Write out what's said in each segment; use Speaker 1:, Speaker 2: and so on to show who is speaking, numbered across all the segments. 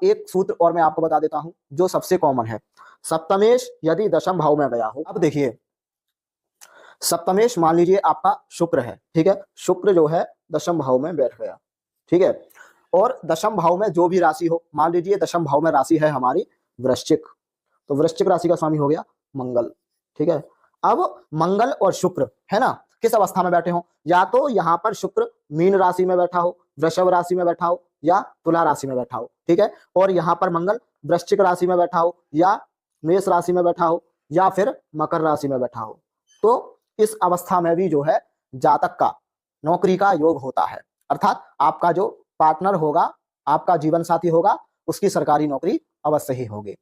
Speaker 1: एक सूत्र और मैं आपको बता देता हूं जो सबसे कॉमन है। सप्तमेश यदि दशम भाव में गया हो, अब देखिए सप्तमेश मान लीजिए आपका शुक्र है, ठीक है, शुक्र जो है दशम भाव में बैठ गया, ठीक है, और दशम भाव में जो भी राशि हो, मान लीजिए दशम भाव में राशि है हमारी वृश्चिक, तो वृश्चिक राशि का स्वामी हो गया मंगल, ठीक है। अब मंगल और शुक्र है ना किस अवस्था में बैठे हो, या तो यहाँ पर शुक्र मीन राशि में बैठा हो, वृषभ राशि में बैठा हो, या तुला राशि में बैठा हो, ठीक है, और यहाँ पर मंगल वृश्चिक राशि में बैठा हो, या मेष राशि में बैठा हो, या फिर मकर राशि में बैठा हो, तो इस अवस्था में भी जो है जातक का नौकरी का योग होता है, अर्थात आपका जो पार्टनर होगा, आपका जीवन साथी होगा, उसकी सरकारी नौकरी अवश्य ही होगी।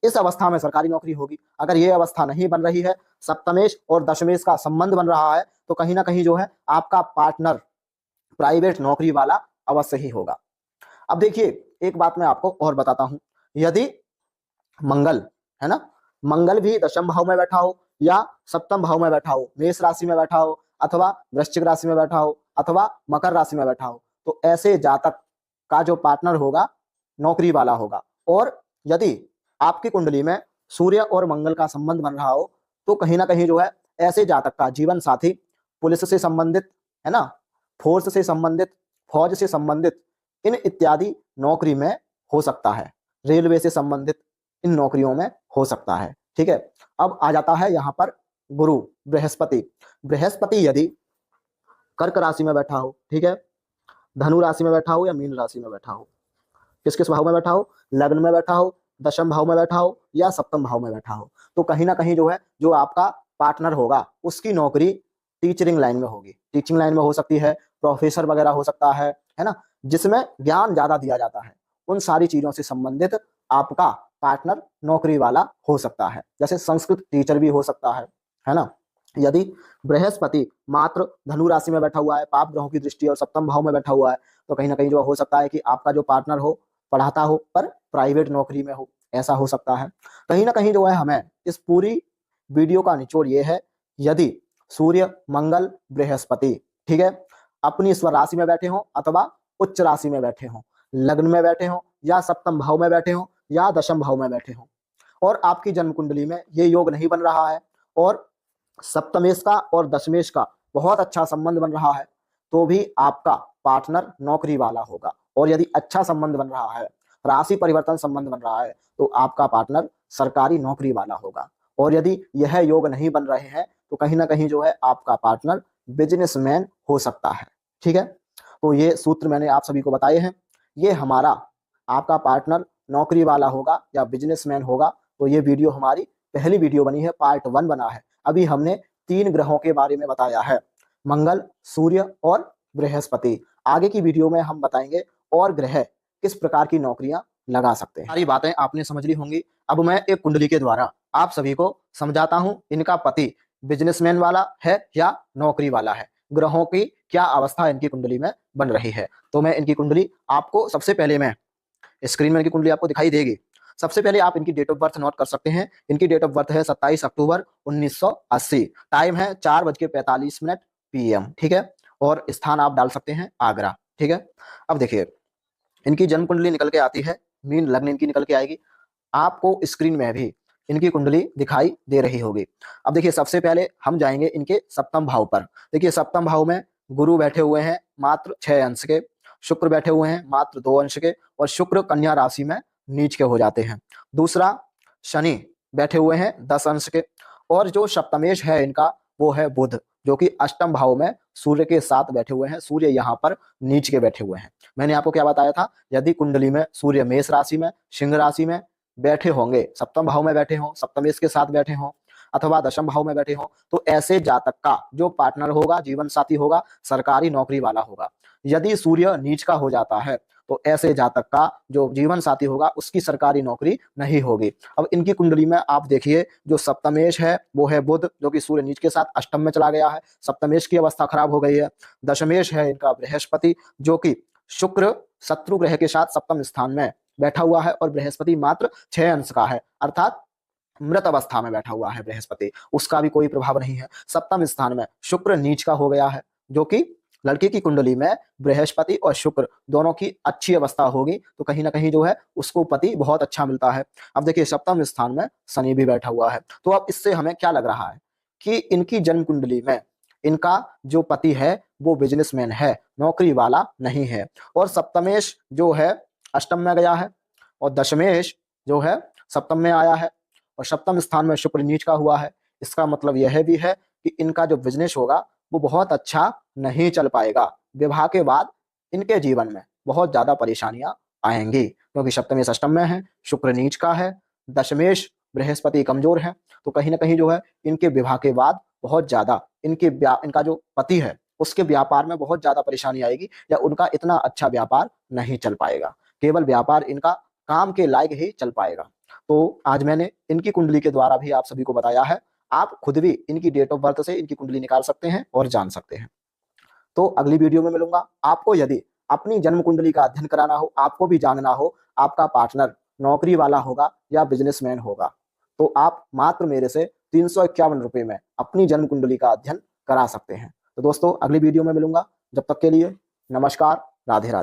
Speaker 1: इस अवस्था में सरकारी नौकरी होगी। अगर ये अवस्था नहीं बन रही है, सप्तमेश और दशमेश का संबंध बन रहा है, तो कहीं ना कहीं जो है आपका पार्टनर प्राइवेट नौकरी वाला अवश्य ही होगा। अब देखिए एक बात मैं आपको और बताता हूं, यदि मंगल है ना, मंगल भी दशम भाव में बैठा हो या सप्तम भाव में बैठा हो, मेष राशि में बैठा हो, अथवा वृश्चिक राशि में बैठा हो, अथवा मकर राशि में बैठा हो, तो ऐसे जातक का जो पार्टनर होगा नौकरी वाला होगा। और यदि आपकी कुंडली में सूर्य और मंगल का संबंध बन रहा हो, तो कहीं ना कहीं जो है ऐसे जातक का जीवन साथी पुलिस से संबंधित है ना, फोर्स से संबंधित, फौज से संबंधित इन इत्यादि नौकरी में हो सकता है, रेलवे से संबंधित इन नौकरियों में हो सकता है, ठीक है। अब आ जाता है यहाँ पर गुरु बृहस्पति। बृहस्पति यदि कर्क राशि में बैठा हो, ठीक है, धनु राशि में बैठा हो या मीन राशि में बैठा हो, किस किस भाव में बैठा हो, लग्न में बैठा हो, दशम भाव में बैठा हो, या सप्तम भाव में बैठा हो, तो कहीं ना कहीं जो है जो आपका पार्टनर होगा उसकी नौकरी टीचिंग लाइन में होगी, टीचिंग लाइन में हो सकती है, प्रोफेसर वगैरह हो सकता है ना, जिसमें ज्ञान ज्यादा दिया जाता है, उन सारी चीजों से संबंधित आपका पार्टनर नौकरी वाला हो सकता है। जैसे संस्कृत टीचर भी हो सकता है ना। यदि बृहस्पति मात्र धनु राशि में बैठा हुआ है, पाप ग्रहों की दृष्टि और सप्तम भाव में बैठा हुआ है, तो कहीं ना कहीं जो हो सकता है कि आपका जो पार्टनर हो पढ़ाता हो पर प्राइवेट नौकरी में हो, ऐसा हो सकता है। कहीं ना कहीं जो है हमें इस पूरी वीडियो का निचोड़ ये है, यदि सूर्य मंगल बृहस्पति, ठीक है, अपनी स्वर राशि में बैठे हो अथवा उच्च राशि में बैठे हो, लग्न में बैठे हो या सप्तम भाव में बैठे हो या दशम भाव में बैठे हो, और आपकी जन्म कुंडली में ये योग नहीं बन रहा है, और सप्तमेश का और दशमेश का बहुत अच्छा संबंध बन रहा है, तो भी आपका पार्टनर नौकरी वाला होगा। और यदि अच्छा संबंध बन रहा है, राशि परिवर्तन संबंध बन रहा है, तो आपका पार्टनर सरकारी नौकरी वाला होगा। और यदि यह योग नहीं बन रहे हैं, तो कहीं ना कहीं जो है आपका पार्टनर बिजनेसमैन हो सकता है, ठीक है। तो ये सूत्र मैंने आप सभी को बताए हैं। ये हमारा आपका पार्टनर नौकरी वाला होगा या बिजनेसमैन होगा, तो ये वीडियो हमारी पहली वीडियो बनी है, पार्ट 1 बना है। अभी हमने 3 ग्रहों के बारे में बताया है, मंगल, सूर्य और बृहस्पति। आगे की वीडियो में हम बताएंगे और ग्रह किस प्रकार की नौकरियां लगा सकते हैं। सारी बातें आपने समझ ली होंगी। अब मैं एक कुंडली के द्वारा आप सभी को समझाता हूं, इनका पति बिजनेसमैन वाला है या नौकरी वाला है, ग्रहों की क्या अवस्था इनकी कुंडली में बन रही है। तो मैं इनकी कुंडली आपको सबसे पहले मैं स्क्रीन में इनकी कुंडली आपको दिखाई देगी। सबसे पहले आप इनकी डेट ऑफ बर्थ नोट कर सकते हैं। इनकी डेट ऑफ बर्थ है 27 अक्टूबर 1980, टाइम है 4:45 PM, ठीक है, और स्थान आप डाल सकते हैं आगरा, ठीक है। अब देखिए इनकी जन्म कुंडली निकल के आती है, मीन लग्न इनकी निकल के आएगी, आपको स्क्रीन में भी इनकी कुंडली दिखाई दे रही होगी। अब देखिए सबसे पहले हम जाएंगे इनके सप्तम भाव पर। देखिए सप्तम भाव में गुरु बैठे हुए हैं मात्र 6 अंश के, शुक्र बैठे हुए हैं मात्र 2 अंश के, और शुक्र कन्या राशि में नीच के हो जाते हैं। दूसरा शनि बैठे हुए हैं 10 अंश के, और जो सप्तमेश है इनका वो है बुध, जो कि अष्टम भाव में सूर्य के साथ बैठे हुए हैं, सूर्य यहाँ पर नीच के बैठे हुए हैं। मैंने आपको क्या बताया था, यदि कुंडली में सूर्य मेष राशि में, सिंह राशि में बैठे होंगे, सप्तम भाव में बैठे हों, सप्तमेश के साथ बैठे हों अथवा दशम भाव में बैठे हों, तो ऐसे जातक का जो पार्टनर होगा, जीवन साथी होगा, सरकारी नौकरी वाला होगा। यदि सूर्य नीच का हो जाता है, तो ऐसे जातक का जो जीवन साथी होगा उसकी सरकारी नौकरी नहीं होगी। अब इनकी कुंडली में आप देखिए जो सप्तमेश है वो है बुध, जो कि सूर्य नीच के साथ अष्टम में चला गया है, सप्तमेश की अवस्था खराब हो गई है। दशमेश है इनका बृहस्पति, जो कि शुक्र शत्रु ग्रह के साथ सप्तम स्थान में बैठा हुआ है, और बृहस्पति मात्र 6 अंश का है, अर्थात मृत अवस्था में बैठा हुआ है बृहस्पति, उसका भी कोई प्रभाव नहीं है। सप्तम स्थान में शुक्र नीच का हो गया है, जो कि लड़की की कुंडली में बृहस्पति और शुक्र दोनों की अच्छी अवस्था होगी तो कहीं ना कहीं जो है उसको पति बहुत अच्छा मिलता है। अब देखिए सप्तम स्थान में शनि भी बैठा हुआ है, तो अब इससे हमें क्या लग रहा है कि इनकी जन्म कुंडली में इनका जो पति है वो बिजनेसमैन है, नौकरी वाला नहीं है। और सप्तमेश जो है अष्टम में गया है और दशमेश जो है सप्तम में आया है और सप्तम स्थान में शुक्र नीच का हुआ है। इसका मतलब यह भी है कि इनका जो बिजनेस होगा वो बहुत अच्छा नहीं चल पाएगा। विवाह के बाद इनके जीवन में बहुत ज्यादा परेशानियां आएंगी, क्योंकि सप्तमेश अष्टम में है, शुक्र नीच का है, दशमेश बृहस्पति कमजोर है, तो कहीं ना कहीं जो है इनके विवाह के बाद बहुत ज्यादा इनका जो पति है उसके व्यापार में बहुत ज्यादा परेशानी आएगी, या उनका इतना अच्छा व्यापार नहीं चल पाएगा, केवल व्यापार इनका काम के लायक ही चल पाएगा। तो आज मैंने इनकी कुंडली के द्वारा भी आप सभी को बताया है, आप खुद भी इनकी डेट ऑफ बर्थ से इनकी कुंडली निकाल सकते हैं और जान सकते हैं। तो अगली वीडियो में मिलूंगा। आपको यदि अपनी जन्म कुंडली का अध्ययन कराना हो, आपको भी जानना हो आपका पार्टनर नौकरी वाला होगा या बिजनेसमैन होगा, तो आप मात्र मेरे से 351 रुपए में अपनी जन्म कुंडली का अध्ययन करा सकते हैं। तो दोस्तों अगली वीडियो में मिलूंगा, जब तक के लिए नमस्कार, राधे राधे।